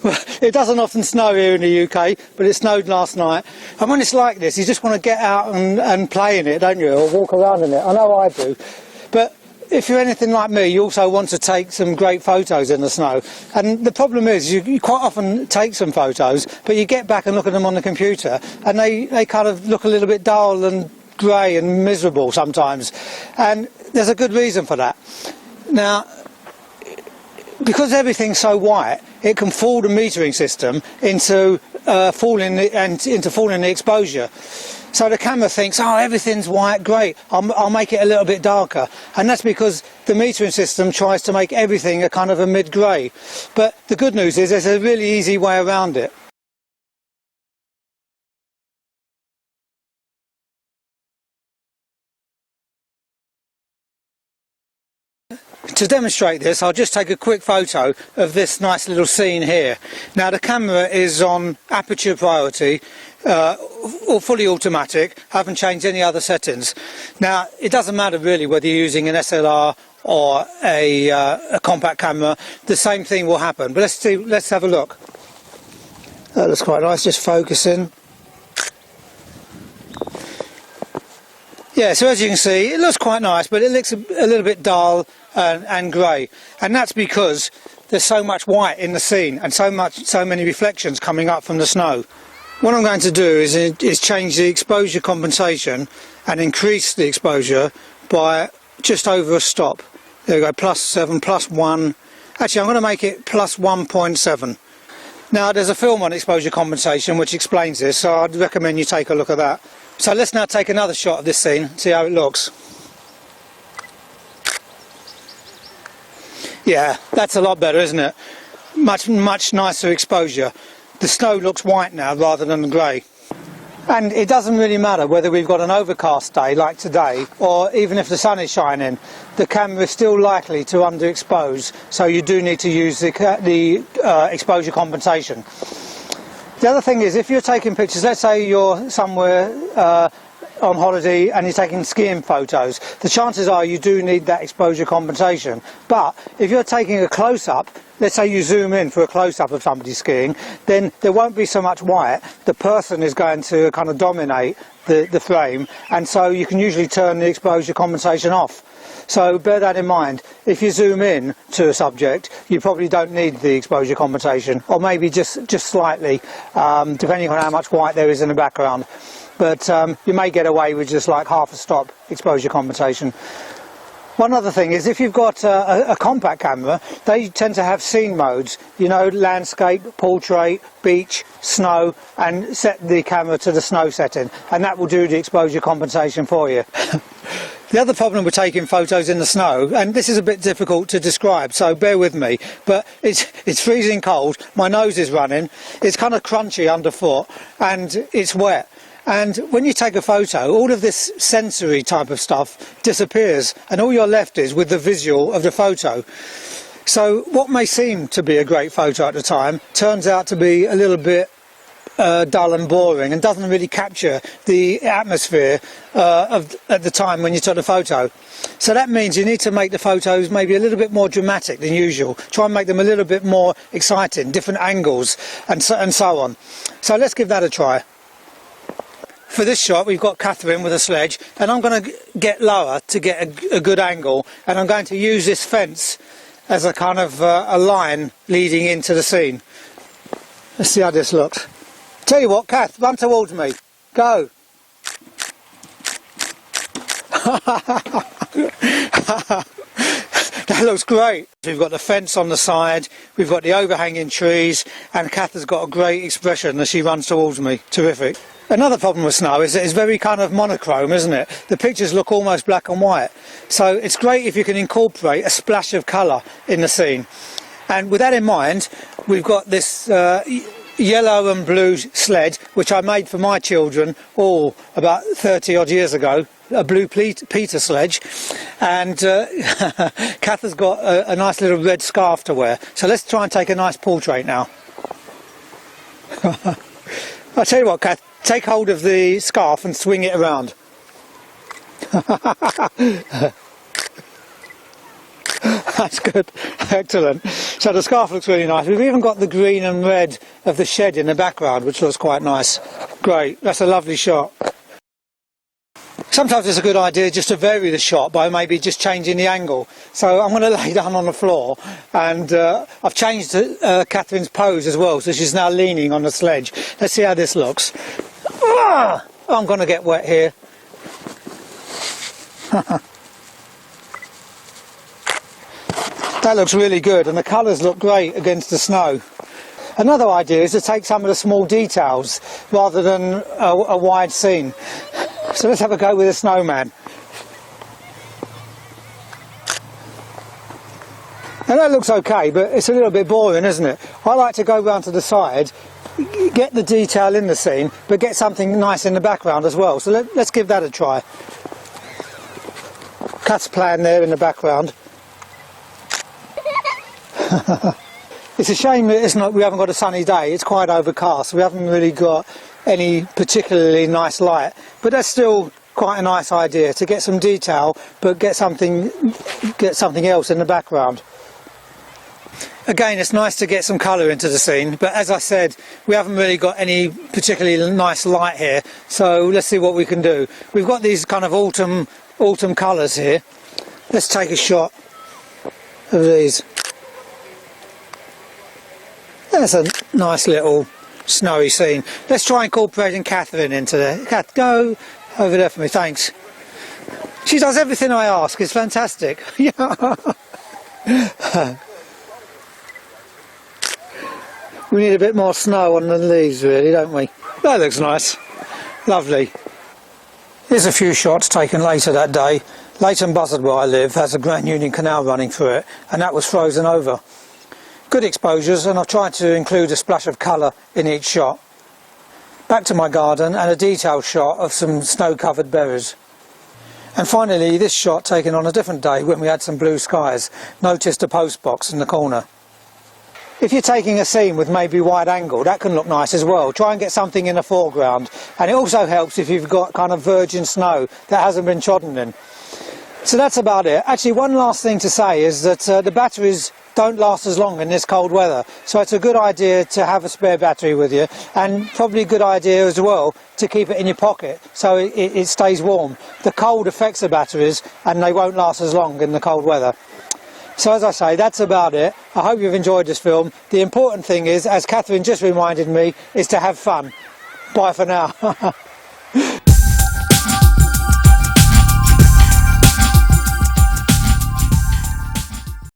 Well, it doesn't often snow here in the UK, but it snowed last night. And when it's like this, you just want to get out and play in it, don't you? Or walk around in it. I know I do. But if you're anything like me, you also want to take some great photos in the snow. And the problem is, you quite often take some photos, but you get back and look at them on the computer, and they kind of look a little bit dull and grey and miserable sometimes. And there's a good reason for that. Now, because everything's so white, it can fool the metering system into fooling the exposure. So the camera thinks, oh, everything's white, great, I'll make it a little bit darker. And that's because the metering system tries to make everything a kind of a mid-grey. But the good news is there's a really easy way around it. To demonstrate this, I'll just take a quick photo of this nice little scene here. Now the camera is on aperture priority, or fully automatic. I haven't changed any other settings. Now it doesn't matter really whether you're using an SLR or a compact camera, the same thing will happen. But let's have a look. That looks quite nice, just focusing. Yeah, so as you can see, it looks quite nice, but it looks a little bit dull and grey, and that's because there's so much white in the scene and so many reflections coming up from the snow. What I'm going to do is change the exposure compensation and increase the exposure by just over a stop. There we go, +7, +1. Actually, I'm going to make it +1.7. Now there's a film on exposure compensation which explains this, so I'd recommend you take a look at that. So let's now take another shot of this scene, see how it looks. Yeah, that's a lot better, isn't it? Much nicer exposure. The snow looks white now rather than grey. And it doesn't really matter whether we've got an overcast day like today, or even if the sun is shining, the camera is still likely to underexpose, so you do need to use the exposure compensation. The other thing is, if you're taking pictures, let's say you're somewhere on holiday and you're taking skiing photos, the chances are you do need that exposure compensation. But if you're taking a close-up, let's say you zoom in for a close-up of somebody skiing, then there won't be so much white. The person is going to kind of dominate the frame, and so you can usually turn the exposure compensation off. So bear that in mind. If you zoom in to a subject, you probably don't need the exposure compensation, or maybe just slightly, depending on how much white there is in the background. But you may get away with just like half a stop exposure compensation. One other thing is, if you've got a compact camera, they tend to have scene modes, you know, landscape, portrait, beach, snow, and set the camera to the snow setting, and that will do the exposure compensation for you. The other problem with taking photos in the snow, and this is a bit difficult to describe, so bear with me, but it's freezing cold, my nose is running, it's kind of crunchy underfoot, and it's wet. And when you take a photo, all of this sensory type of stuff disappears, and all you're left is with the visual of the photo. So what may seem to be a great photo at the time turns out to be a little bit dull and boring, and doesn't really capture the atmosphere at the time when you took the photo. So that means you need to make the photos maybe a little bit more dramatic than usual. Try and make them a little bit more exciting, different angles, and so on. So let's give that a try. For this shot, we've got Catherine with a sledge, and I'm going to get lower to get a good angle, and I'm going to use this fence as a kind of a line leading into the scene. Let's see how this looks. Tell you what, Kath, run towards me. Go. That looks great. We've got the fence on the side, we've got the overhanging trees, and Kath has got a great expression as she runs towards me. Terrific. Another problem with snow is that it's very kind of monochrome, isn't it? The pictures look almost black and white. So it's great if you can incorporate a splash of colour in the scene. And with that in mind, we've got this yellow and blue sled, which I made for my children about 30 odd years ago. A blue Peter sledge, and Kath has got a nice little red scarf to wear. So let's try and take a nice portrait now. I'll tell you what, Kath, take hold of the scarf and swing it around. That's good. Excellent. So the scarf looks really nice. We've even got the green and red of the shed in the background, which looks quite nice. Great. That's a lovely shot. Sometimes it's a good idea just to vary the shot by maybe just changing the angle. So I'm going to lay down on the floor, and I've changed Catherine's pose as well, so she's now leaning on the sledge. Let's see how this looks. I'm going to get wet here. That looks really good, and the colours look great against the snow. Another idea is to take some of the small details rather than a wide scene. So let's have a go with a snowman. Now that looks okay, but it's a little bit boring, isn't it? I like to go round to the side, get the detail in the scene, but get something nice in the background as well. So let's give that a try. Cat's playing there in the background. It's a shame that we haven't got a sunny day. It's quite overcast. We haven't really got any particularly nice light, but that's still quite a nice idea, to get some detail but get something else in the background. Again, it's nice to get some colour into the scene, but as I said, we haven't really got any particularly nice light here, so let's see what we can do. We've got these kind of autumn colours here. Let's take a shot of these. That's a nice little snowy scene. Let's try incorporating Catherine into there. Kath, go over there for me, thanks. She does everything I ask, it's fantastic. We need a bit more snow on the leaves really, don't we? That looks nice. Lovely. Here's a few shots taken later that day. Leighton Buzzard, where I live, has a Grand Union Canal running through it, and that was frozen over. Good exposures, and I've tried to include a splash of colour in each shot. Back to my garden and a detailed shot of some snow-covered berries. And finally, this shot taken on a different day when we had some blue skies. Noticed a post box in the corner. If you're taking a scene with maybe wide angle, that can look nice as well. Try and get something in the foreground. And it also helps if you've got kind of virgin snow that hasn't been trodden in. So that's about it. Actually, one last thing to say is that the batteries don't last as long in this cold weather, so it's a good idea to have a spare battery with you, and probably a good idea as well to keep it in your pocket so it stays warm. The cold affects the batteries and they won't last as long in the cold weather. So as I say, that's about it. I hope you've enjoyed this film. The important thing is, as Catherine just reminded me, is to have fun. Bye for now.